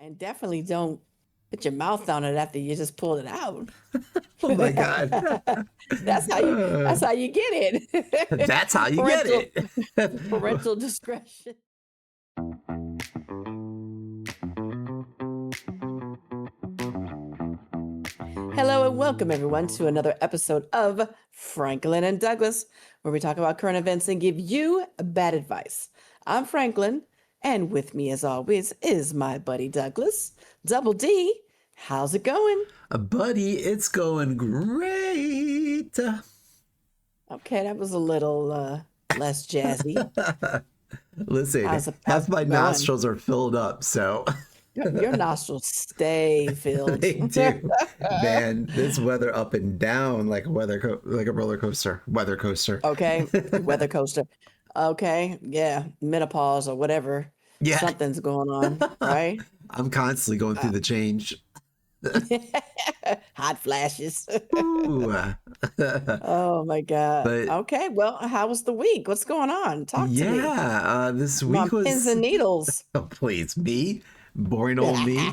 And definitely don't put your mouth on it after you just pulled it out. Oh my God. That's how you Uh, that's how you get it. that's how you get Parental it. parental discretion. Hello and welcome everyone to another episode of Franklin and Douglas, where we talk about current events and give you bad advice. I'm Franklin, and with me as always is my buddy Douglas. Double D, how's it going? Buddy, it's going great. Okay, that was a little less jazzy. Listen, How's half my it going? nostrils are filled up, so Your nostrils stay filled. they do. Man, this weather up and down like a like a roller coaster, weather coaster. Okay, weather coaster. Okay, yeah, menopause or whatever. Yeah. Something's going on, right? I'm constantly going through Uh, the change. hot flashes. Ooh. Oh my God. But Okay, well, how was the week? What's going on? Talk to me. yeah, this I'm on week pins was and needles. oh, please, me, boring old me.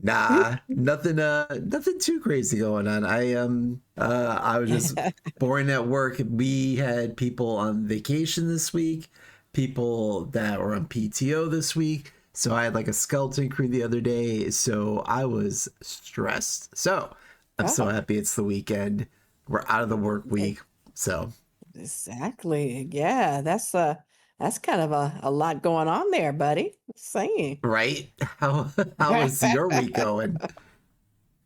Nah, nothing too crazy going on. I was just boring at work. We had people on vacation this week, people that were on PTO this week. So I had like a skeleton crew the other day. So I was stressed. So I'm so Oh, happy it's the weekend. We're out of the work week. So exactly. Yeah, that's kind of a lot going on there, buddy. Saying. right? How is your week going?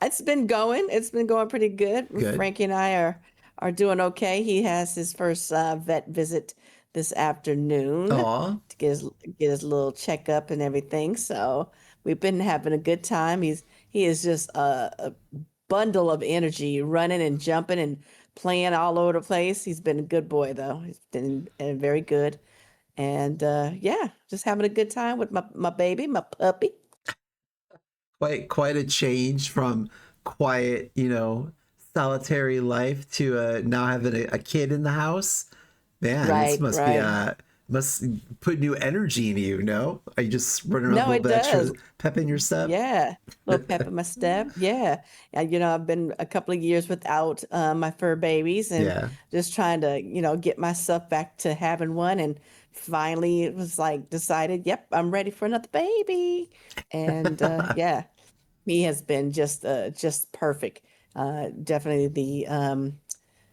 It's been going. It's been going pretty good. Good. Frankie and I are doing okay. He has his first vet visit this afternoon Aw. to get his little checkup and everything. So we've been having a good time. He is just a bundle of energy, running and jumping and playing all over the place. He's been a good boy though. He's been very good. And yeah, just having a good time with my baby, my puppy. Quite a change from quiet, solitary life to now having a kid in the house. Man, this Right, must be right. must put new energy in you, no? Are you just running around a No, little it bit extra does. pep in your step? Yeah, little pep in my step. Yeah, and I've been a couple of years without my fur babies, and Yeah. just trying to get myself back to having one. And finally, it was like decided, yep, I'm ready for another baby. And yeah, he has been just perfect. Definitely the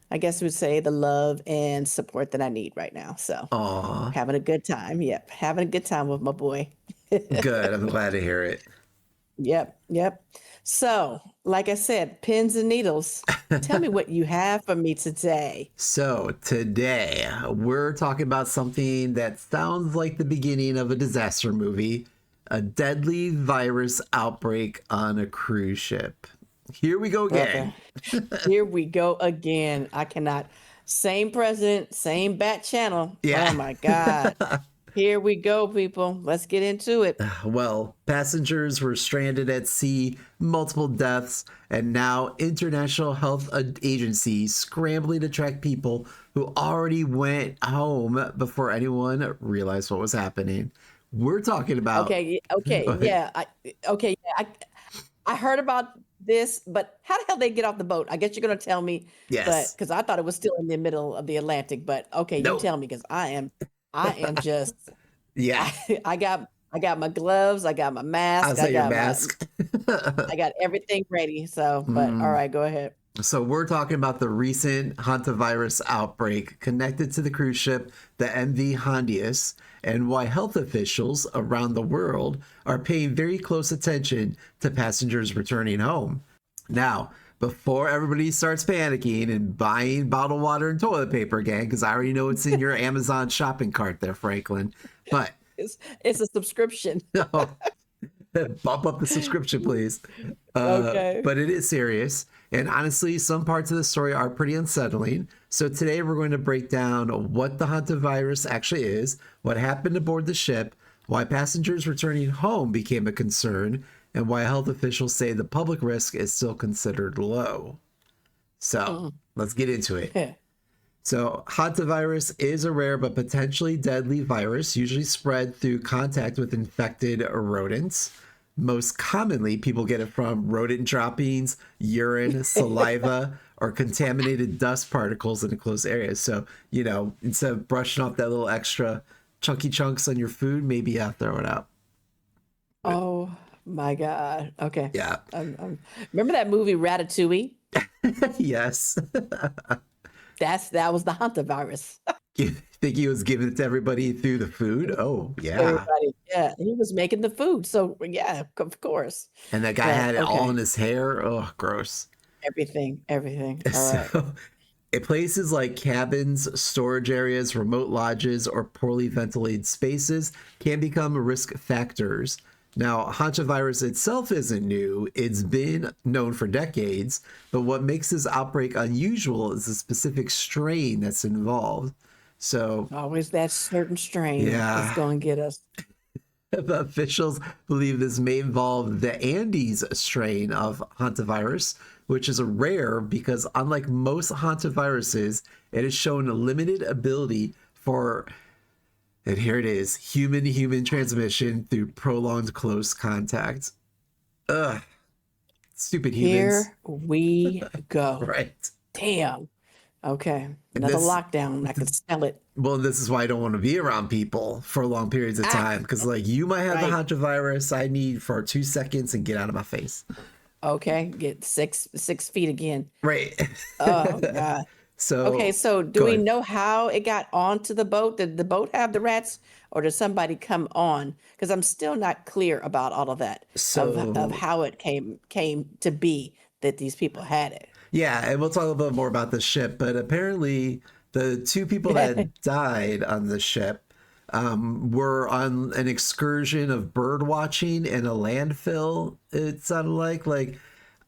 I guess we would say the love and support that I need right now. So Aw, having a good time. Yep, having a good time with my boy. good. I'm glad to hear it. Yep, yep. So, like I said, pins and needles. Tell me what you have for me today. So, today we're talking about something that sounds like the beginning of a disaster movie, a deadly virus outbreak on a cruise ship. Here we go Brother, again. here we go again. I cannot. Same president, same bat channel. Oh Yeah. my God. Here we go, people. Let's get into it. Well, passengers were stranded at sea, multiple deaths, and now international health agencies scrambling to track people who already went home before anyone realized what was happening. We're talking about. Okay, okay, Go ahead. yeah. I heard about this, but how the hell they get off the boat? I guess you're gonna tell me, but Yes. because I thought it was still in the middle of the Atlantic. But okay, you Nope. tell me because I am just Yeah. I got my gloves, I got my mask, How's that your mask? I got everything ready. So, but all Mm. right, go ahead. So we're talking about the recent hantavirus outbreak connected to the cruise ship, the MV Hondius, and why health officials around the world are paying very close attention to passengers returning home. Now, before everybody starts panicking and buying bottled water and toilet paper again, because I already know it's in your Amazon shopping cart there, Franklin. But It's a subscription. no, bump up the subscription, please. Okay. But it is serious. And honestly, some parts of the story are pretty unsettling. So today we're going to break down what the hantavirus actually is, what happened aboard the ship, why passengers returning home became a concern, and why health officials say the public risk is still considered low. So Mm. let's get into it. So, hantavirus is a rare but potentially deadly virus, usually spread through contact with infected rodents. Most commonly, people get it from rodent droppings, urine, saliva, or contaminated dust particles in enclosed areas. So, instead of brushing off that little extra chunky chunks on your food, maybe throw it out. Oh my God. Okay. Yeah. Remember that movie Ratatouille? Yes. That was the hantavirus. You think he was giving it to everybody through the food? Oh, yeah. Everybody, yeah, he was making the food. So yeah, of course. And that guy But had it all okay, in his hair. Oh, gross. everything. All right. So, in places like cabins, storage areas, remote lodges, or poorly ventilated spaces can become risk factors. Now, hantavirus itself isn't new. It's been known for decades, but what makes this outbreak unusual is the specific strain that's involved. So, Always that certain strain that's yeah, going to get us. officials believe this may involve the Andes strain of hantavirus, which is rare because, unlike most hantaviruses, it has shown a limited ability for, and here it is, human to human transmission through prolonged close contact. Ugh, stupid humans. Here we go. Right. Damn. Okay. And Another this, lockdown. I can smell it. well, this is why I don't want to be around people for long periods of Ah, time because, like, you might have the right. hantavirus. I need for 2 seconds and get out of my face. Okay. Get 6 feet again. Right. Oh God. Okay, So so do go we ahead. know how it got onto the boat? Did the boat have the rats, or did somebody come on? Because I'm still not clear about all of that of So how it came to be that these people had it. yeah, and we'll talk a little bit more about the ship, but apparently the two people that died on the ship were on an excursion of bird watching in a landfill. It sounded like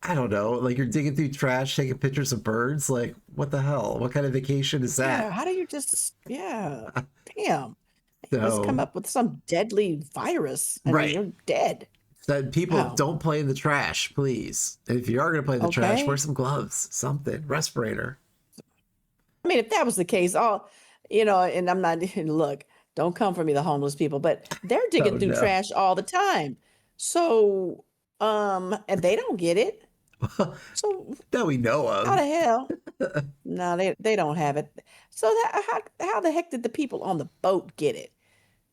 I don't know, like you're digging through trash, taking pictures of birds. Like, what the hell? What kind of vacation is Yeah, that? how do you just damn. You just come So up with some deadly virus and right. you're dead. Said people Wow. don't play in the trash, please. If you are gonna play in the trash, wear Okay. some gloves, something, respirator. I mean, if that was the case, and I'm not, look, don't come for me, the homeless people, but they're Oh digging through no. trash all the time. So, and they don't get it. So That we know how of. the hell? No, they don't have it. So how the heck did the people on the boat get it?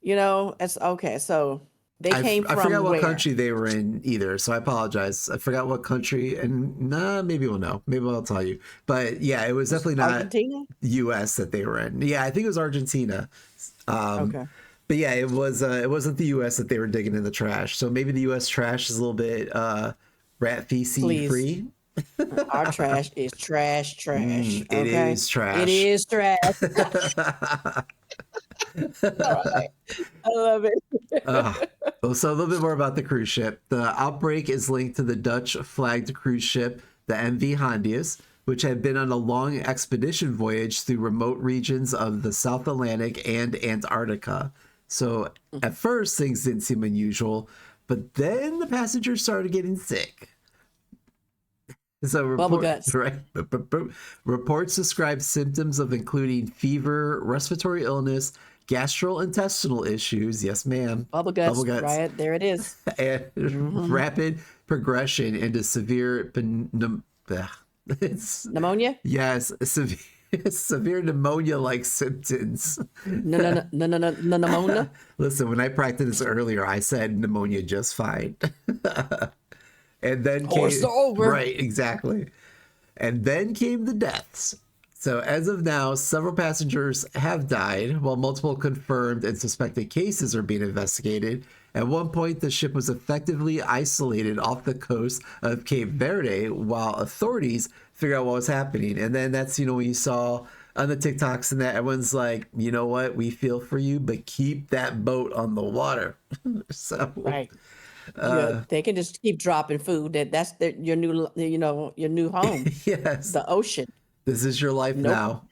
It's okay. So they came I forgot from what where? country they were in either, so I apologize. I forgot what country, and nah, maybe we'll know. Maybe I'll tell you. But yeah, it was Was definitely not Argentina? U.S. that they were in. Yeah, I think it was Argentina. Um, Okay. but yeah, it was. It wasn't the U.S. that they were digging in the trash. So maybe the U.S. trash is a little bit rat feces Please. free. Our trash is trash. It Okay. is It trash. is trash. All right. I love Uh, it. so a little bit more about the cruise ship. The outbreak is linked to the Dutch flagged cruise ship, the MV Hondius, which had been on a long expedition voyage through remote regions of the South Atlantic and Antarctica. So at first things didn't seem unusual, but then the passengers started getting sick. So Bubble guts. reports describe symptoms of including fever, respiratory illness, gastrointestinal issues, yes ma'am, Bubble bubble guts. guts, Right. There it is. and Hmm. rapid progression into it's, Pneumonia? yes, severe severe pneumonia like symptoms. No, no, no, no, no, no, no, pneumonia. Listen, when I practiced this earlier, I said pneumonia just fine. And then Horse came, over. right, exactly. And then came the deaths. So, as of now, several passengers have died, while multiple confirmed and suspected cases are being investigated. At one point, the ship was effectively isolated off the coast of Cape Verde while authorities figure out what was happening. And then that's, when you saw on the TikToks and that everyone's like, you know what, we feel for you, but keep that boat on the water. So, Right. Yeah, they can just keep dropping food. That's your new home, yes, the ocean. this is your life Nope. now.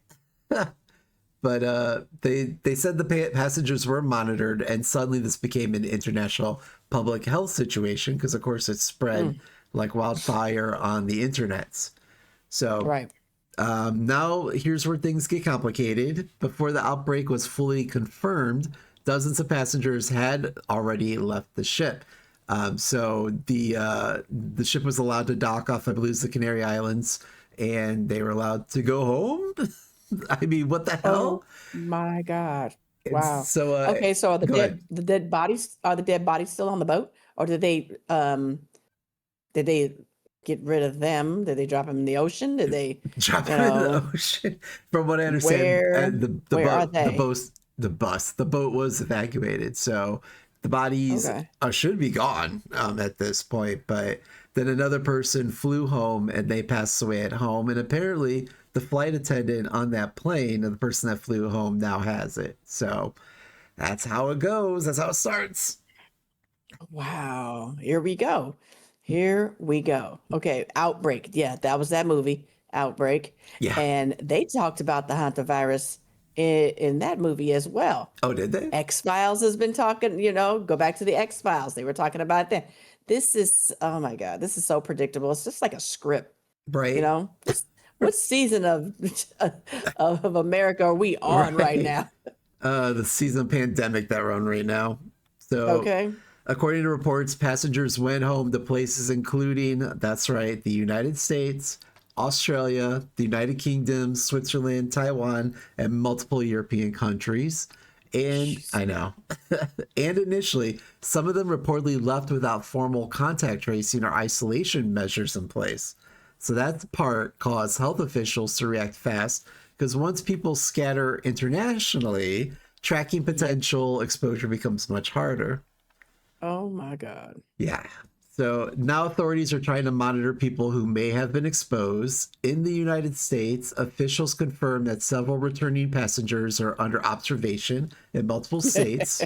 But they said the passengers were monitored, and suddenly this became an international public health situation because, of course, it spread Mm, like wildfire on the internets. So right. now here's where things get complicated. Before the outbreak was fully confirmed, dozens of passengers had already left the ship. So the ship was allowed to dock off, I believe, the Canary Islands, and they were allowed to go home. I mean, what the Oh hell? my God. And Wow. so, Okay, so go ahead. the dead bodies are the dead bodies still on the boat? Or did they get rid of them? Did they drop them in the ocean? Did they, Drop you them in the know, ocean. From what I understand, where the where are boat, they? the boat was evacuated. So the bodies Okay. should be gone at this point. But then another person flew home and they passed away at home. And apparently, the flight attendant on that plane, and the person that flew home, now has it. So that's how it goes. That's how it starts. Wow. Here we go. Here we go. Okay, Outbreak. Yeah, that was that movie, Outbreak. Yeah. And they talked about the hantavirus in that movie as well. Oh, did they? X-Files has been talking, go back to the X-Files. They were talking about that. This is, oh my God, this is so predictable. It's just like a script, you Right. know? What season of America are we on right Right. now? The season pandemic that we're on right now. So, Okay. according to reports, passengers went home to places including, that's right, the United States, Australia, the United Kingdom, Switzerland, Taiwan, and multiple European countries. And Jeez. I know. And initially, some of them reportedly left without formal contact tracing or isolation measures in place. So that part caused health officials to react fast because once people scatter internationally, tracking Yeah. potential exposure becomes much harder. Oh my God. Yeah. So now authorities are trying to monitor people who may have been exposed. In the United States, officials confirm that several returning passengers are under observation in multiple states.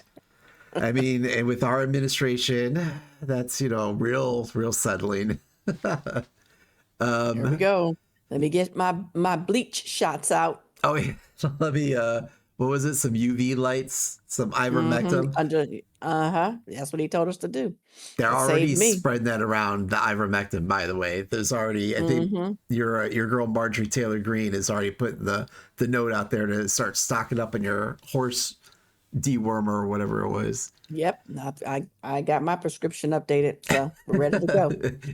I mean, and with our administration, that's, real settling. Here we go. Let me get my bleach shots out. Oh, yeah. Let me, what was it? Some UV lights, some Mm-hmm. ivermectin. Under, uh-huh. That's what he told us to do. They're That already saved me. spreading that around, the ivermectin, by the way. There's already, I think Mm-hmm. your girl Marjorie Taylor Greene is already putting the note out there to start stocking up on your horse dewormer or whatever it was. Yep. I got my prescription updated, so we're ready to go.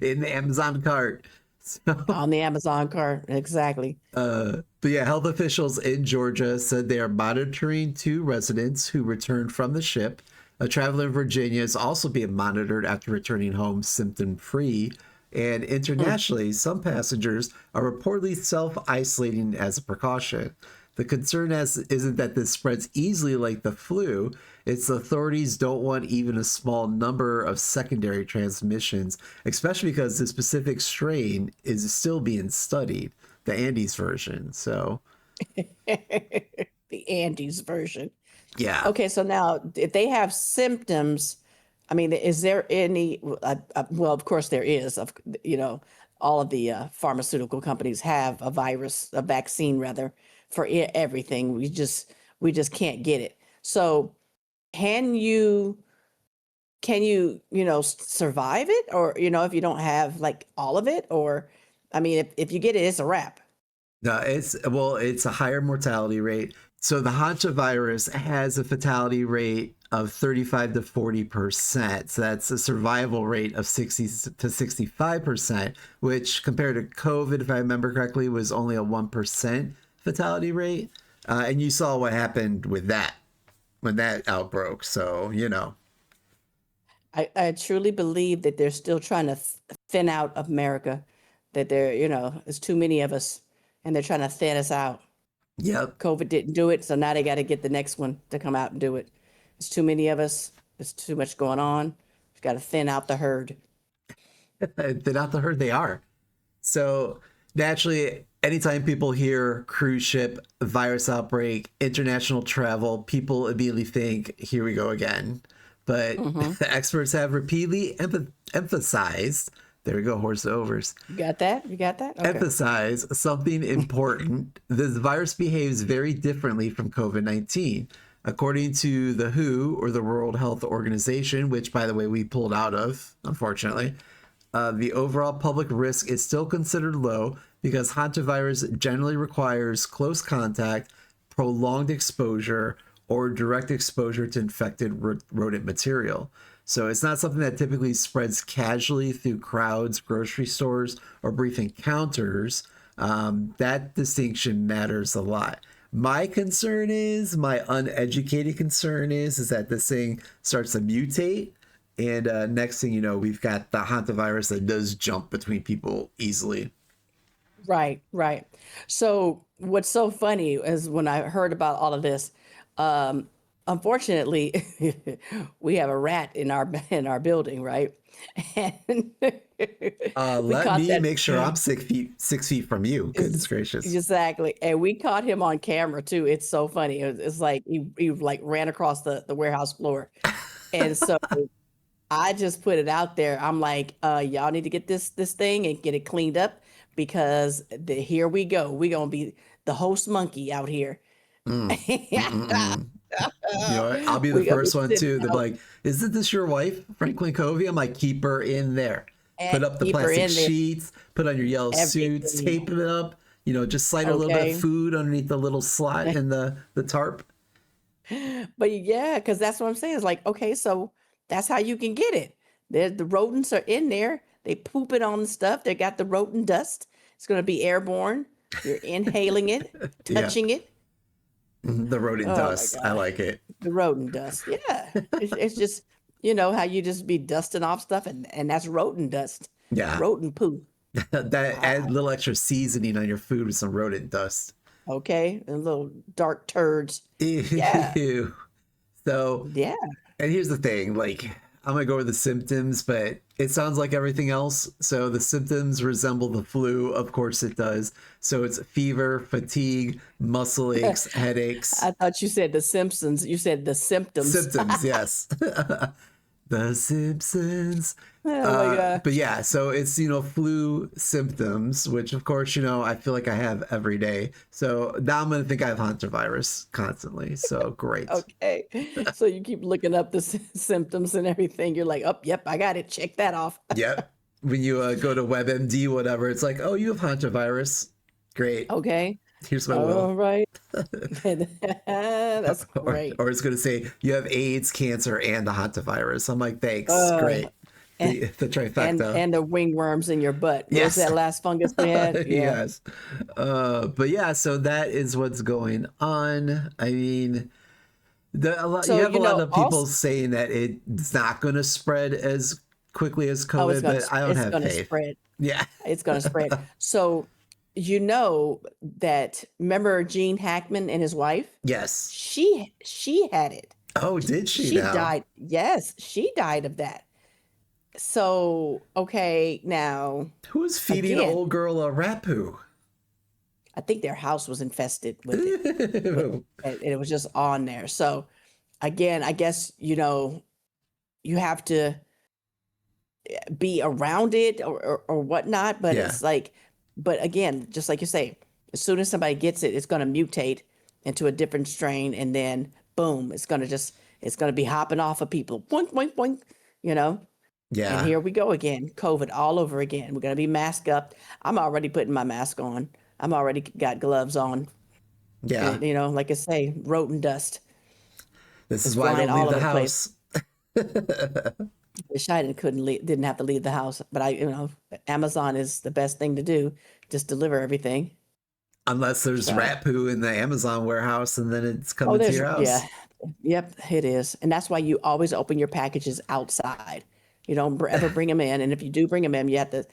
In the Amazon cart. So, On the Amazon cart. Exactly. but yeah, health officials in Georgia said they are monitoring two residents who returned from the ship. A traveler in Virginia is also being monitored after returning home symptom free. And Mm. internationally, some passengers are reportedly self isolating as a precaution. The concern isn't that this spreads easily like the flu, it's authorities don't want even a small number of secondary transmissions, especially because the specific strain is still being studied, the Andes version. So, The Andes version. yeah. Okay, so now if they have symptoms, I mean, is there any? Well, of course there is. You know, all of the pharmaceutical companies have a virus, a vaccine rather, for everything. We just can't get it. So can you survive it, or if you don't have like all of it, or I mean, if you get it, it's a wrap. No, it's a higher mortality rate. So the hantavirus has a fatality rate of 35 to 40%. So that's a survival rate of 60 to 65%, which compared to COVID, if I remember correctly, was only a 1% fatality rate. And you saw what happened with that when that outbroke. So, I truly believe that they're still trying to thin out America, that there's too many of us and they're trying to thin us out. yep. COVID didn't do it, so now they got to get the next one to come out and do it. It's too many of us. There's too much going on. We've got to thin out the herd. They're not the herd they are. So naturally, anytime people hear cruise ship, virus outbreak, international travel, people immediately think, here we go again. But Hmm. experts have repeatedly emphasized, there we go, horse overs, You got that? You got that? Okay. emphasize something important. This virus behaves very differently from COVID 19. According to the WHO, or the World Health Organization, which, by the way, we pulled out of, unfortunately, the overall public risk is still considered low because hantavirus generally requires close contact, prolonged exposure, or direct exposure to infected rodent material. So it's not something that typically spreads casually through crowds, grocery stores, or brief encounters. That distinction matters a lot. My uneducated concern is that this thing starts to mutate. And next thing you know, we've got the hantavirus that does jump between people easily. Right, right. So what's so funny is when I heard about all of this, um, unfortunately, we have a rat in our building, right? And we Let caught me that make sure I'm 6 feet from you. Goodness is gracious. exactly, and we caught him on camera too. It's so funny. It's like he like ran across the warehouse floor, and so I just put it out there. I'm like, y'all need to get this thing and get it cleaned up because here we go. We're gonna be the host monkey out here. Mm, mm. You know what? I'll be the We're gonna be first one sitting too. They're out like, "Isn't this your wife, Franklin Covey?" I'm like, "Keep her in there. and Put up the keep her plastic in there. sheets. Put on your yellow suits. Everything. Tape it up. You know, just slide a little bit of Okay. food underneath the little slot in the tarp." But yeah, because that's what I'm saying. It's like, okay, so that's how you can get it. The rodents are in there. They poop it on the stuff. They got the rodent dust. It's gonna be airborne. You're inhaling it, Yeah, touching it. the rodent Oh my dust. I God. like it. The rodent dust. Yeah. It's just, how you just be dusting off stuff and that's rodent dust. Yeah, Rodent poo. that Ah, add a little extra seasoning on your food with some rodent dust. okay. And little dark turds. Yeah. Ew. So, Yeah. and here's the thing, like, I'm gonna go over the symptoms, but it sounds like everything else. So the symptoms resemble the flu, of course it does. So it's fever, fatigue, muscle aches, headaches. I thought you said the Simpsons. You said the symptoms. Symptoms, yes. The Simpsons. Oh my God. But yeah, so it's, flu symptoms, which of course, I feel like I have every day. So now I'm gonna think I have hantavirus constantly. So great. Okay. So you keep looking up the symptoms and everything. You're like, oh, yep, I got it. Check that off. Yep. When you go to WebMD, whatever, it's like, oh, you have hantavirus. Great. Okay. Here's my will. All right. That's or, great. or it's going to say you have AIDS, cancer, and the hantavirus. I'm like, thanks. Uh, Great. and The trifecta. and the wingworms in your butt. What was Yes. that last fungus we had? Yeah. Yes. But yeah, so that is what's going on. I mean, you So, have a lot of people also, saying that it's not going to spread as quickly as oh, it's COVID, gonna but I don't it's have gonna faith. spread. Yeah. It's gonna spread. So, that remember Gene Hackman and his wife? Yes. She had it. Oh, did she She now? died. Yes, she died of that. So, okay, now Who's feeding an again, old girl a rat poo? I think their house was infested with it. Ew. And it was just on there. So again, I guess, you have to be around it or whatnot, but Yeah. it's like, but again, just like you say, as soon as somebody gets it, it's going to mutate into a different strain, and then boom, it's going to be hopping off of people. Boink, boink, boink, you know? And Yeah. here we go again, COVID all over again. We're going to be masked up. I'm already putting my mask on. I'm already got gloves on. Yeah. And, like I say, rodent dust This is is why I flying don't leave all the over the place. house. Wish I didn't have to leave the house, but Amazon is the best thing to do. Just deliver everything. Unless there's So, rat poo in the Amazon warehouse and then it's oh, coming to there's, your yeah, house. yep, it is. And that's why you always open your packages outside. You don't ever bring them in. And if you do bring them in, you have to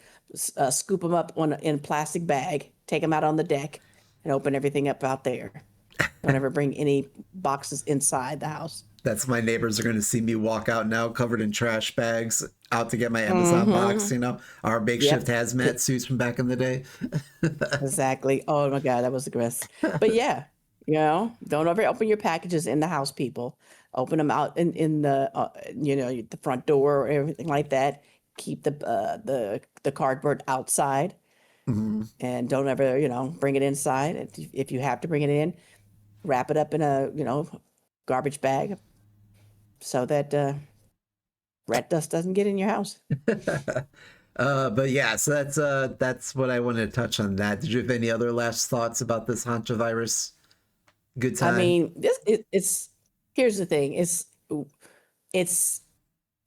scoop them up in a plastic bag, take them out on the deck, and open everything up out there. Don't ever bring any boxes inside the house. That's my neighbors are going to see me walk out now covered in trash bags out to get my Amazon box, Mm-hmm. our makeshift Yep. hazmat suits from back in the day. Exactly. Oh my God, that was the best. But yeah, don't ever open your packages in the house, people. Open them out in the front door or everything like that. Keep the cardboard outside, Mhm. and don't ever bring it inside. If you have to bring it in, wrap it up in a garbage bag so that rat dust doesn't get in your house. But yeah, so that's what I wanted to touch on that. Did you have any other last thoughts about this hantavirus? Good I time. mean, it's here's the thing. It's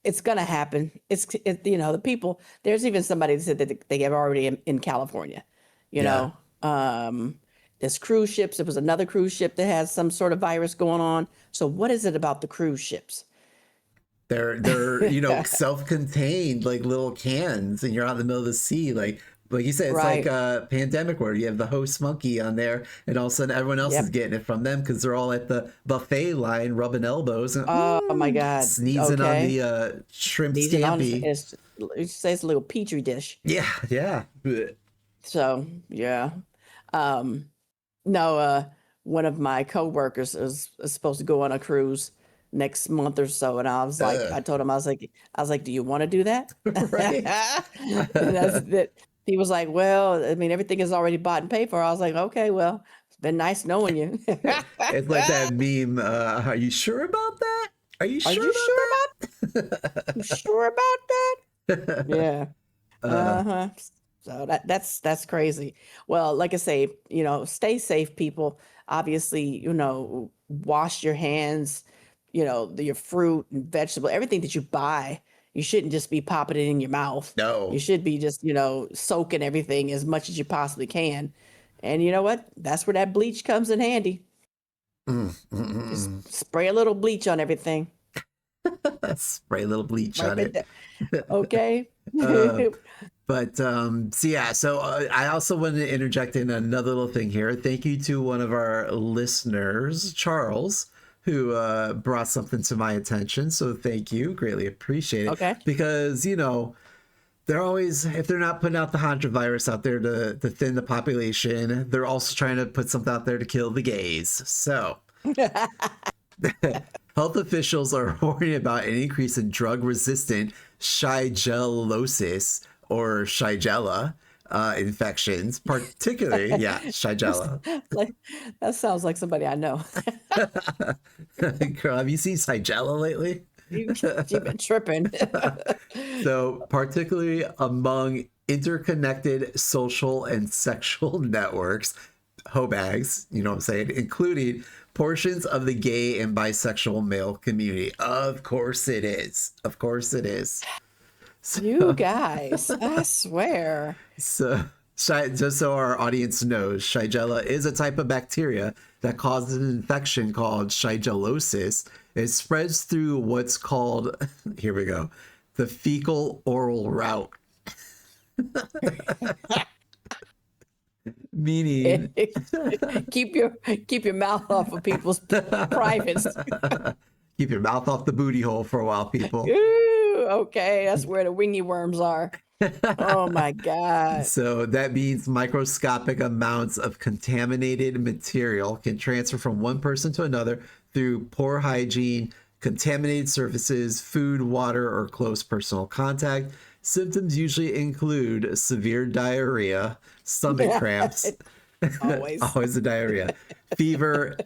it's going to happen. The people, there's even somebody that said that they have already in California, you Yeah. know, um, there's cruise ships. There was another cruise ship that has some sort of virus going on. So what is it about the cruise ships? They're self-contained like little cans, and you're out in the middle of the sea, like you said, it's like Right. a pandemic where you have the host monkey on there, and all of a sudden everyone else is Yep. getting it from them because they're all at the buffet line rubbing elbows and Oh my God. sneezing on Okay. the shrimp These and on, scampi. it says a little petri dish. Yeah, yeah. Blech. So yeah. Um, no, one of my coworkers is supposed to go on a cruise next month or so, and I told him, I was like, do you want to do that? Right. And that's that. He was like, well, I mean, everything is already bought and paid for. I was like, okay, well, it's been nice knowing you. It's like that meme. Are you sure about that? Are you Are sure you sure about you sure about that? that? Yeah. Uh-huh. So that's crazy. Well, like I say, stay safe, people. Obviously, wash your hands, your fruit and vegetable, everything that you buy, you shouldn't just be popping it in your mouth. You No. should be just, soaking everything as much as you possibly can. And you know what? That's where that bleach comes in handy. Mm, mm, Just mm, spray a little bleach on everything. mm. Spray a little bleach Right on there. it. Okay. uh, But so yeah, so I also wanted to interject in another little thing here. Thank you to one of our listeners, Charles, who brought something to my attention. So thank you, greatly appreciate it. Okay. Because they're always, if they're not putting out the hantavirus out there to thin the population, they're also trying to put something out there to kill the gays. So health officials are warning about an increase in drug-resistant Shigellosis or Shigella infections, particularly, yeah, Shigella. Like, that sounds like somebody I know. Girl, have you seen Shigella lately? She been tripping. So, particularly among interconnected social and sexual networks, hobags, you know what I'm saying, including portions of the gay and bisexual male community. Of course it is. Of course it is. You So, guys, I swear. so just so our audience knows, Shigella is a type of bacteria that causes an infection called Shigellosis. It spreads through what's called, here we go, the fecal oral route, meaning Keep your mouth off of people's privates. keep your mouth off the booty hole for a while, people. Ooh, okay, that's where the wingy worms are. Oh my God. So that means microscopic amounts of contaminated material can transfer from one person to another through poor hygiene, contaminated surfaces, food, water, or close personal contact. Symptoms usually include severe diarrhea, stomach cramps, Always. always the diarrhea, fever,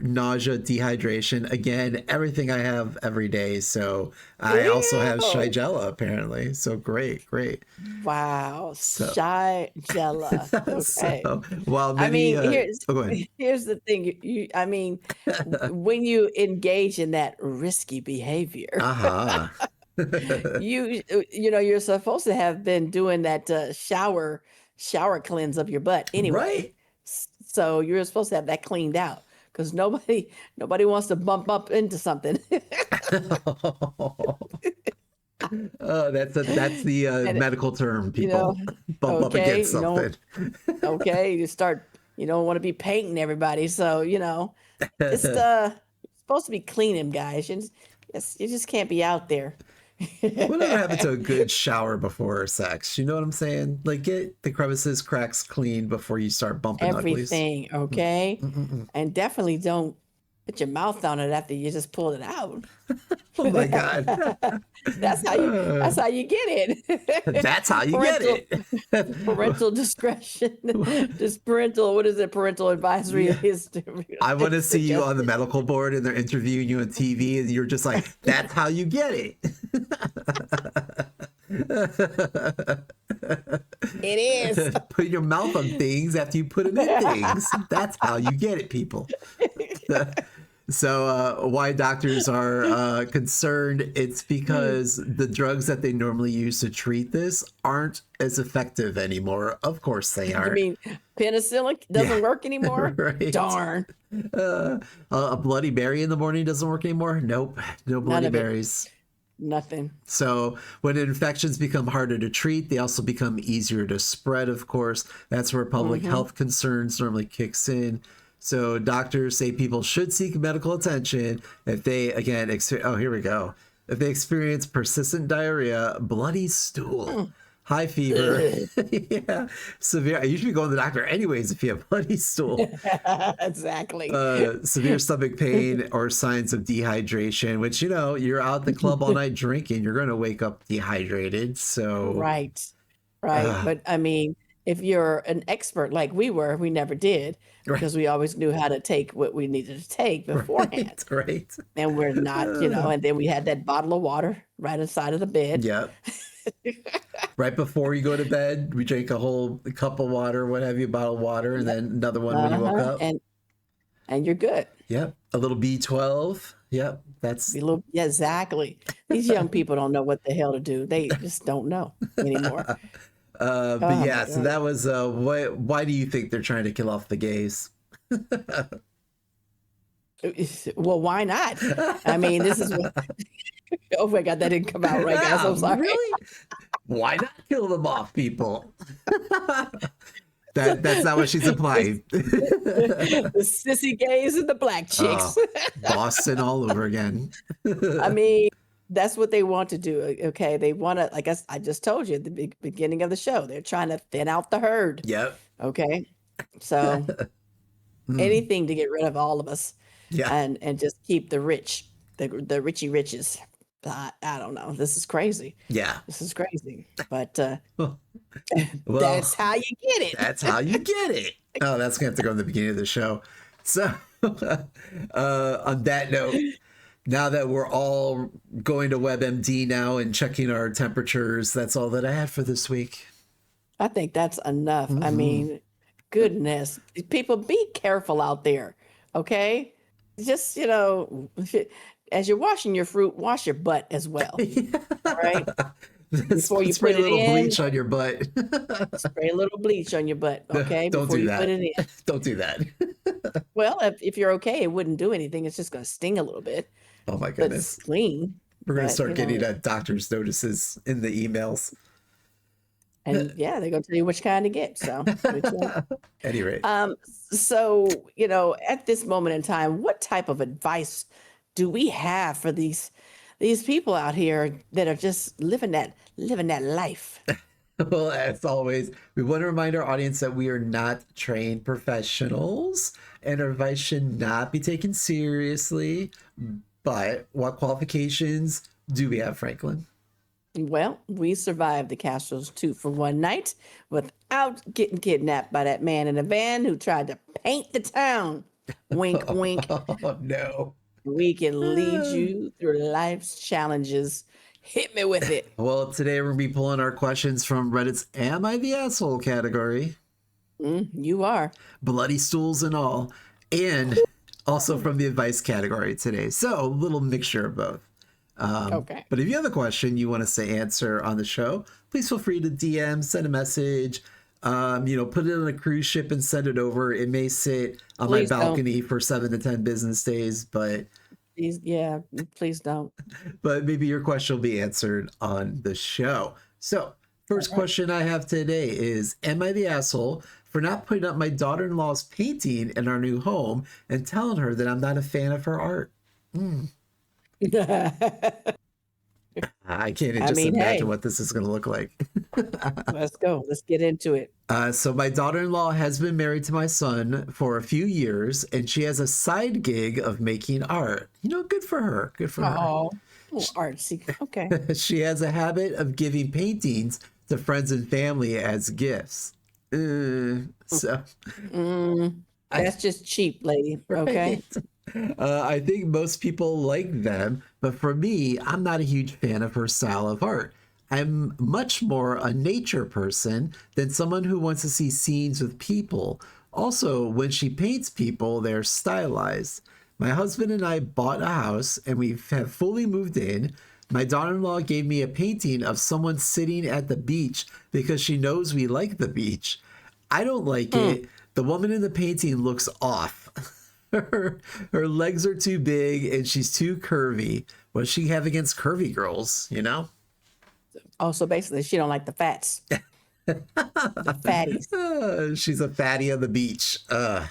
nausea, dehydration. Again, everything I have every day. So I also have Ew. Shigella apparently. So great, great. Wow. So, Shigella. Okay. so while I many, mean, oh, go ahead. here's the thing. I mean, when you engage in that risky behavior, Uh-huh. you're supposed to have been doing that shower cleanse of your butt anyway. Right? So you're supposed to have that cleaned out because nobody wants to bump up into something. Oh, that's the And medical term, you know, people. Bump up okay, against something. okay, you don't want to be painting everybody. So, just supposed to be cleaning, guys. You just can't be out there. Whatever happened to a good shower before sex? You know what I'm saying? Like, get the crevices, cracks clean before you start bumping uglies. Everything, okay? Mm-mm-mm. And definitely don't put your mouth on it after you just pulled it out. Oh my God. That's how you get it. That's how you get Parental it. parental discretion. Just parental, what is it? Parental advisory Yeah. is I want to see you on the suggested. medical board and they're interviewing you on TV and you're just like, that's how you get it. It is. Put your mouth on things after you put them in things. That's how you get it, people. Why doctors are concerned, it's because the drugs that they normally use to treat this aren't as effective anymore. Of course they You aren't. mean penicillin Yeah, doesn't work anymore? right. Darn. A Bloody Mary in the morning doesn't work anymore. Nope, no None Bloody of it. Marys. Nothing. So when infections become harder to treat, they also become easier to spread, of course. That's where public Mm-hmm. health concerns normally kicks in. So doctors say people should seek medical attention if they, again, oh, here we go. If they experience persistent diarrhea, bloody stool, high fever, yeah, severe. You should be going to the doctor anyways if you have bloody stool. Exactly. Severe stomach pain or signs of dehydration, which, you're out at the club all night drinking, you're going to wake up dehydrated. So, Right. Right. uh, But I mean, if you're an expert like we were, we never did right, because we always knew how to take what we needed to take beforehand. right, right. And we're not, Uh, and then we had that bottle of water right inside of the bed. yep. Right before you go to bed, we drink a whole cup of water, what have you, bottle of water, and then another one when you woke Uh-huh. up. And you're good. Yep. A little B12. Yep. Be That's, a little, yeah, exactly. These young people don't know what the hell to do. They just don't know anymore. but Oh my yeah, so God. that was, why do you think they're trying to kill off the gays? Well, why not? I mean, this is what, oh my God, that didn't come out right, guys. Yeah, I'm sorry. really? Why not kill them off, people? That's not what she's implying. The sissy gays and the black Oh, chicks. Boston all over again. I mean, that's what they want to do. Okay. They want to, like I just told you at the beginning of the show, they're trying to thin out the herd. Yep. Okay. So Mm, anything to get rid of all of us yeah. and just keep the rich, the richy riches. I don't know. This is crazy. Yeah. This is crazy. But Well, that's how you get it. that's how you get it. Oh, that's gonna have to go in the beginning of the show. So, on that note, now that we're all going to WebMD now and checking our temperatures, that's all that I have for this week. I think that's enough. I Mhm. mean, goodness, people be careful out there. Okay. Just, as you're washing your fruit, wash your butt as well. All right. Before you Spray put a it little in, bleach on your butt. spray a little bleach on your butt. Okay. Don't Before do you put that. it in. Don't do that. Well, if you're okay, it wouldn't do anything. It's just going to sting a little bit, Oh my but it's goodness. clean. We're gonna But, start getting doctor's notices in the emails. and yeah, they're going to tell you which kind to get. So, which one. Any rate. So, at this moment in time, what type of advice do we have for these people out here that are just living that life? Well, as always, we want to remind our audience that we are not trained professionals and our advice should not be taken seriously. But what qualifications do we have, Franklin? Well, we survived the Castros 2 for 1 night without getting kidnapped by that man in a van who tried to paint the town. Wink, wink. Oh, no. We can lead you through life's challenges. Hit me with it. Well, today we're going to be pulling our questions from Reddit's Am I the Asshole category, You are. bloody stools and all, and also from the advice category today. So, a little mixture of both. Okay. But if you have a question you want us to answer on the show, please feel free to DM, send a message, put it on a cruise ship and send it over. It may sit on Please my don't. balcony for 7 to 10 business days, but Please don't. maybe your question will be answered on the show. So, first question I have today is, am I the asshole for not putting up my daughter-in-law's painting in our new home and telling her that I'm not a fan of her art? I can't I just mean, imagine hey, what this is going to look like. let's go. Let's get into it. So my daughter-in-law has been married to my son for a few years, and she has a side gig of making art. Good for her. Good for her. Oh, artsy. Okay. She has a habit of giving paintings to friends and family as gifts. So That's just cheap, lady. Okay. I think most people like them, but for me, I'm not a huge fan of her style of art. I'm much more a nature person than someone who wants to see scenes with people. Also, when she paints people, they're stylized. My husband and I bought a house and we have fully moved in. My daughter-in-law gave me a painting of someone sitting at the beach because she knows we like the beach. I don't like Hmm. it. The woman in the painting looks off. Her legs are too big and she's too curvy. What does she have against curvy girls, you know? Oh, so basically, she don't like the fats, the fatties. She's a fatty on the beach. Hmm.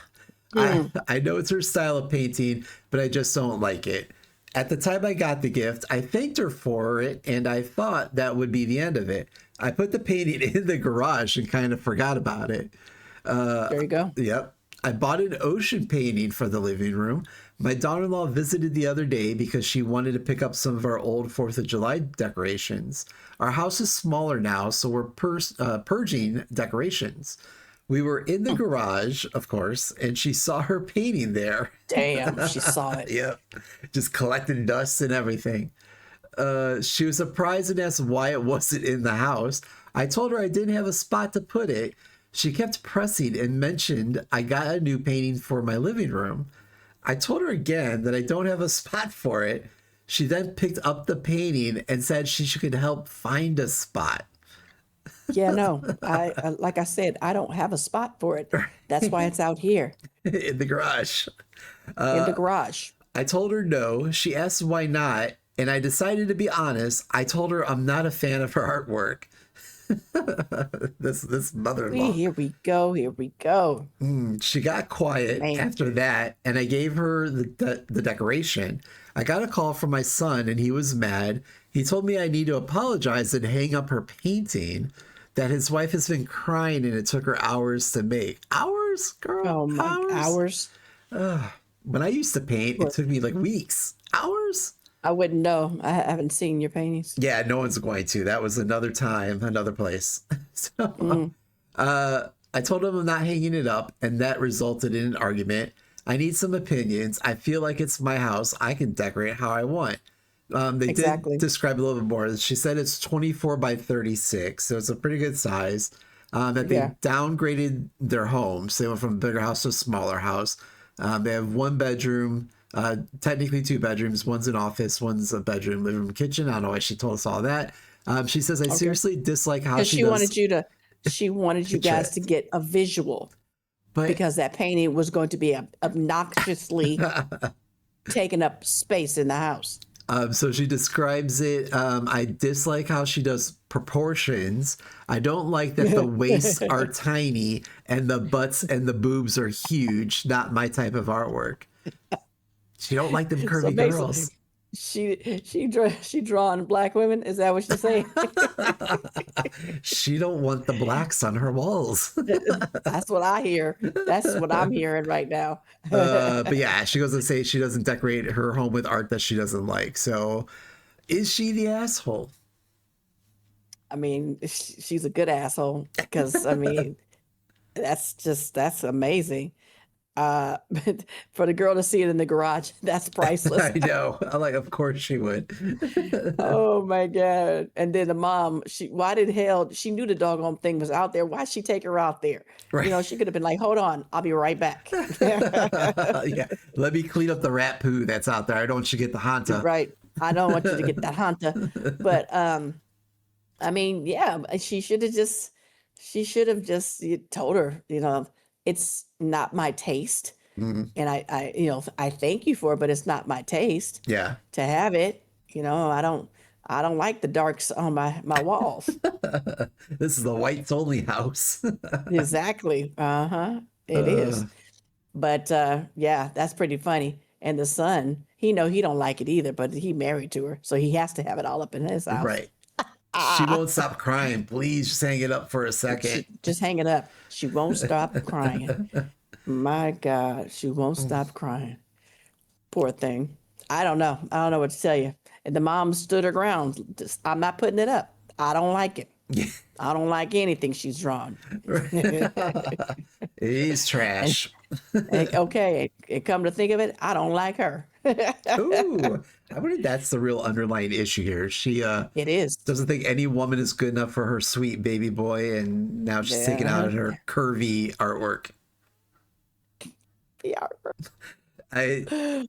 I know it's her style of painting, but I just don't like it. At the time I got the gift, I thanked her for it, and I thought that would be the end of it. I put the painting in the garage and kind of forgot about it. There you go. Yep. I bought an ocean painting for the living room. My daughter in law visited the other day because she wanted to pick up some of our old 4th of July decorations. Our house is smaller now, so we're purging decorations. We were in the garage, of course, and she saw her painting there. Damn, she saw it. Yep. Just collecting dust and everything. She was surprised and asked why it wasn't in the house. I told her I didn't have a spot to put it. She kept pressing and mentioned I got a new painting for my living room. I told her again that I don't have a spot for it. She then picked up the painting and said she could help find a spot Yeah, no, I like I said, I don't have a spot for it. That's why it's out here in the garage. in the garage. I told her no. She asked why not, and I decided to be honest. I told her I'm not a fan of her artwork. This mother-in-law. Here we go. Here we go. She got quiet Man. after that, and I gave her the decoration. I got a call from my son, and he was mad. He told me I need to apologize and hang up her painting. That his wife has been crying, and it took her hours to make. Hours, girl. Oh my Hours. hours. When I used to paint, it took me like weeks. Hours. I wouldn't know. I haven't seen your paintings. Yeah, no one's going to. That was another time, another place. So, I told him I'm not hanging it up, and that resulted in an argument. I need some opinions. I feel like it's my house. I can decorate how I want. They Exactly. did describe a little bit more. She said it's 24 by 36, so it's a pretty good size. That they Yeah. downgraded their home. So they went from a bigger house to a smaller house. They have one bedroom, technically two bedrooms. One's an office, one's a bedroom, living room, kitchen. I don't know why she told us all that. She says, I seriously dislike how Because she she does. wanted you to, she wanted you guys Chat. to get a visual But because that painting was going to be obnoxiously taking up space in the house. So she describes it. I dislike how she does proportions. I don't like that the waists are tiny and the butts and the boobs are huge. Not my type of artwork. She don't like them So curvy basically, girls. she drawing black women. Is that what she's saying? She don't want the blacks on her walls. That's what I hear. That's what I'm hearing right now. But yeah, she goes to say she doesn't decorate her home with art that she doesn't like. So is she the asshole? I mean, she's a good asshole because I mean, that's amazing. But for the girl to see it in the garage, that's priceless. I know. I'm like, of course she would. Oh my God. And then the mom, why did hell, she knew the doggone thing was out there. Why'd she take her out there? Right. You know, she could have been like, hold on, I'll be right back. Yeah. Let me clean up the rat poo that's out there. I don't want you to get the Hanta. Right. I don't want you to get that hunter. But I mean, yeah, she should have just told her, you know, it's not my taste. Mhm. And you know, I thank you for it, but it's not my taste Yeah. to have it. You know, I don't like the darks on my walls. This is the whites only house. Exactly. Uh-huh. It is. Uh, But yeah, that's pretty funny. And the son, he don't like it either, but he married to her, so he has to have it all up in his house. right. She won't stop crying. Please just hang it up for a second. Just hang it up. She won't stop crying. My God, she won't stop crying. Poor thing. I don't know. I don't know what to tell you. And the mom stood her ground. I'm not putting it up. I don't like it. I don't like anything she's drawn. He's trash. Okay, and come to think of it, I don't like her. Ooh, I wonder if that's the real underlying issue here. She It is. doesn't think any woman is good enough for her sweet baby boy, and now she's taking out her curvy artwork. Yeah. I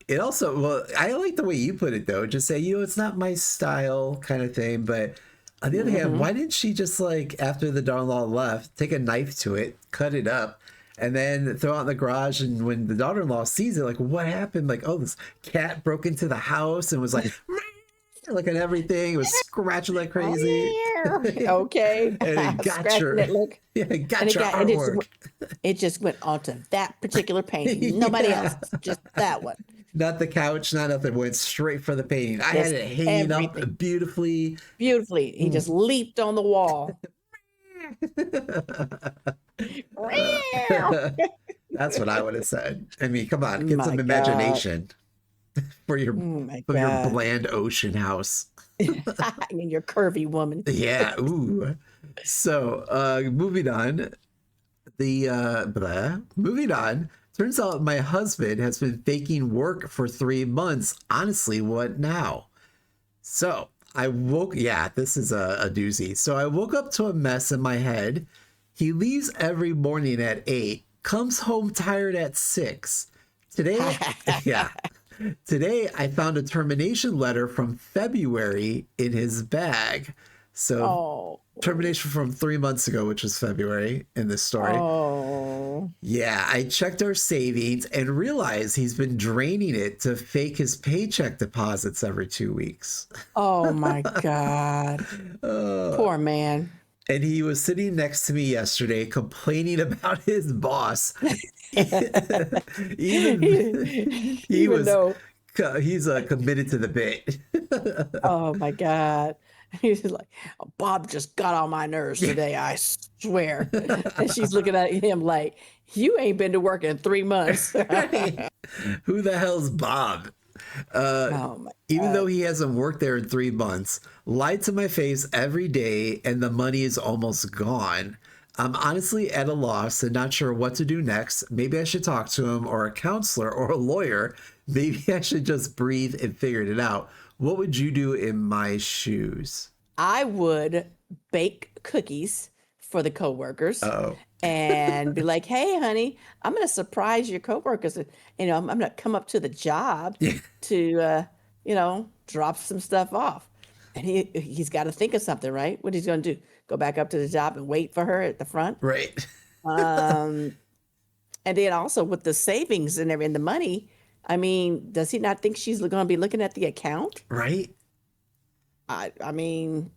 it also well, I like the way you put it though. Just say, it's not my style kind of thing. But on the other hand, Hmm. why didn't she just like after the daughter-in-law left, take a knife to it, cut it up, and then throw it in the garage? And when the daughter-in-law sees it, like, what happened? Like, oh, this cat broke into the house and was like, looking at everything. It was scratching like crazy, and Okay. it got Scratching your it, look. yeah, it And got your it artwork. it just went onto that particular painting. Nobody Yeah. else, just that one. Not the couch, not nothing. Went straight for the painting. I had Just it hanging everything. up beautifully. Beautifully. He just Mm. leaped on the wall. That's what I would have said. I mean, come on, get My some God. imagination for your Oh my God. bland ocean house. I mean, you're curvy woman. Yeah, ooh. So, moving on. Moving on. Turns out my husband has been faking work for 3 months. Honestly, what now? So I woke, yeah, this is a doozy. So I woke up to a mess in my head. He leaves every morning at 8, comes home tired at 6. Today, yeah, today I found a termination letter from February in his bag. So Oh, termination from 3 months ago, which was February in this story. oh, Yeah, I checked our savings and realized he's been draining it to fake his paycheck deposits every 2 weeks. oh my God. Uh, Poor man. and he was sitting next to me yesterday complaining about his boss. Even he Even was though, he's committed to the bit. oh my God. He's like, "Oh, Bob just got on my nerves today, I swear." And she's looking at him like, "You ain't been to work in 3 months." Right? Who the hell's Bob? Uh, Oh my Even though God. he hasn't worked there in 3 months, lied to my face every day, and the money is almost gone. I'm honestly at a loss and not sure what to do next. Maybe I should talk to him or a counselor or a lawyer. Maybe I should just breathe and figure it out. What would you do in my shoes? I would bake cookies for the coworkers Oh, and be like, "Hey, honey, I'm going to surprise your coworkers. I'm going to come up to the job yeah, to, drop some stuff off." And he's got to think of something, right? What he's going to do? Go back up to the job and wait for her at the front. right, Um, and then also with the savings and everything, the money. I mean, does he not think she's going to be looking at the account? right. I mean,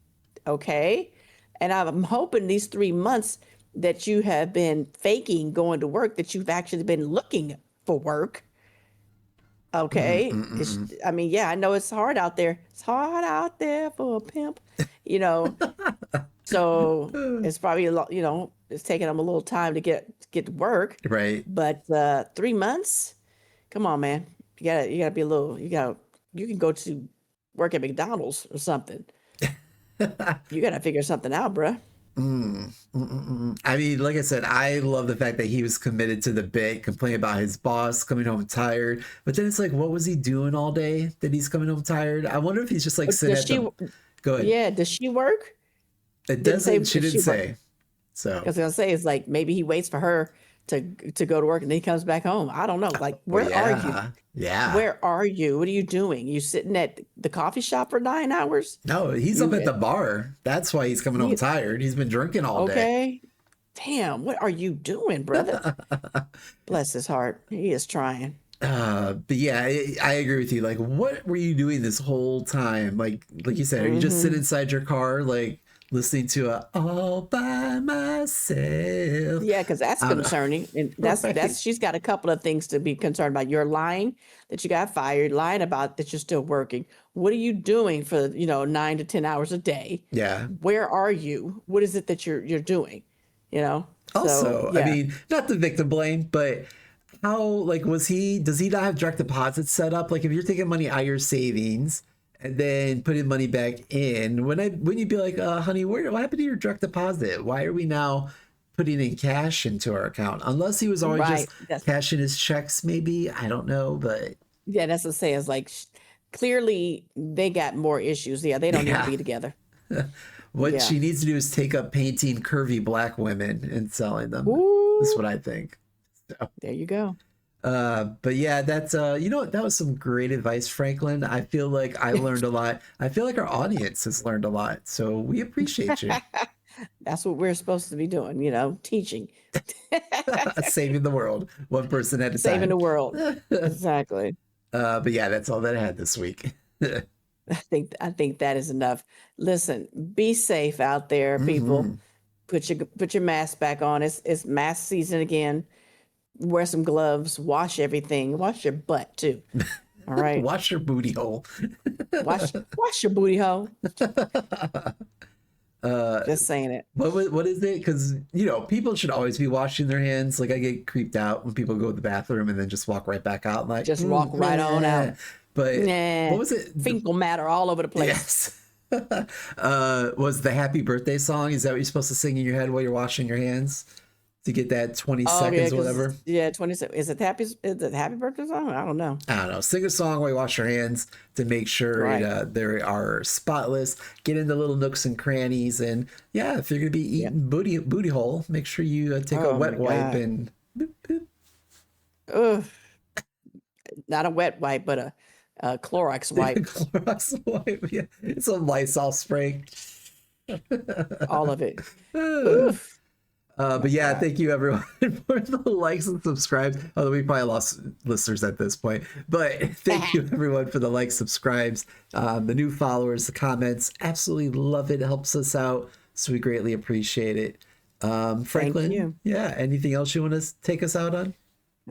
okay. And I'm hoping these 3 months that you have been faking going to work, that you've actually been looking for work. Mm, Okay. mm, mm, mm. I mean, yeah, I know it's hard out there. It's hard out there for a pimp, you know. So it's probably a lot, it's taking them a little time to get to work. Right. But 3 months, come on, man. You gotta be a little, you can go to work at McDonald's or something. You gotta figure something out, bruh. Mm, mm, mm, mm. I mean, like I said, I love the fact that he was committed to the bit, complaining about his boss coming home tired. But then it's like, what was he doing all day that he's coming home tired? I wonder if he's just like sitting Does at she, the. Go ahead. yeah, does she work? It Didn't say doesn't. She if didn't she worked. say. So, I was gonna say it's like maybe he waits for her to go to work and then he comes back home. I don't know. Like, well, where are you? yeah, yeah. Where are you? What are you doing? You sitting at the coffee shop for 9 hours? No, he's up You at the bar. That's why he's coming home he tired. He's been drinking all day. okay? Damn, what are you doing, brother? Bless his heart. He is trying. But yeah, I agree with you. Like, what were you doing this whole time? Like you said, are you just sitting Hmm. inside your car, like listening to a "All by Myself"? Yeah, because that's I don't concerning, and know. that's Right? she's got a couple of things to be concerned about. You're lying that you got fired, lying about that you're still working. What are you doing for 9 to 10 hours a day? Yeah. Where are you? What is it that you're doing? So Also, I yeah, mean, not the victim blame, but how like was he? Does he not have direct deposits set up? Like, if you're taking money out of your savings and then putting money back in, when you be like, honey, what happened to your direct deposit? Why are we now putting in cash into our account? Unless he was always just right. That's cashing his checks, maybe. I don't know, but yeah. That's what I'm saying. It's like clearly they got more issues. Yeah, they don't need to yeah. be together. What Yeah. she needs to do is take up painting curvy black women and selling them. That's Ooh, what I think. So, there you go. But yeah, that's you know what, that was some great advice, Franklin. I feel like I learned a lot. I feel like our audience has learned a lot. So we appreciate you. That's what we're supposed to be doing, teaching, Saving the world, one person at a saving time. the world. Exactly. But yeah, that's all that I had this week. I think that is enough. Listen, be safe out there, people. Hmm. Put your mask back on. It's mask season again. Wear some gloves. Wash everything. Wash your butt too. All right. Wash your booty hole. Wash your booty hole. uh, Just saying it. what is it? Because people should always be washing their hands. Like I get creeped out when people go to the bathroom and then just walk right back out. Like, Just walk right on out. But Nah, what was it? fecal matter all over the place. Yes. Was the happy birthday song? Is that what you're supposed to sing in your head while you're washing your hands to get that 20 Oh yeah, seconds, because whatever? 27. Is it happy birthday song? I don't know. I don't know. Sing a song while you wash your hands to make sure Right. they are spotless. Get into little nooks and crannies, and yeah, if you're gonna be Yeah. eating booty hole, make sure you take a Oh my wet wipe God. and boop, boop. Ugh. Not a wet wipe, but a Clorox wipe. Clorox wipe. Yeah, some Lysol spray. All of it. Oof. Oh But my yeah, God. thank you everyone for the likes and subscribes. Although we probably lost listeners at this point, but thank you everyone for the likes, subscribes, the new followers, the comments. Absolutely love it. It helps us out, so we greatly appreciate it. Thank Franklin, you. yeah, anything else you want to take us out on?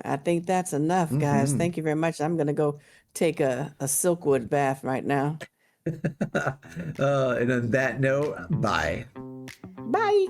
I think that's enough, guys. Hmm. Thank you very much. I'm gonna go take a Silkwood bath right now. And on that note, bye. Bye.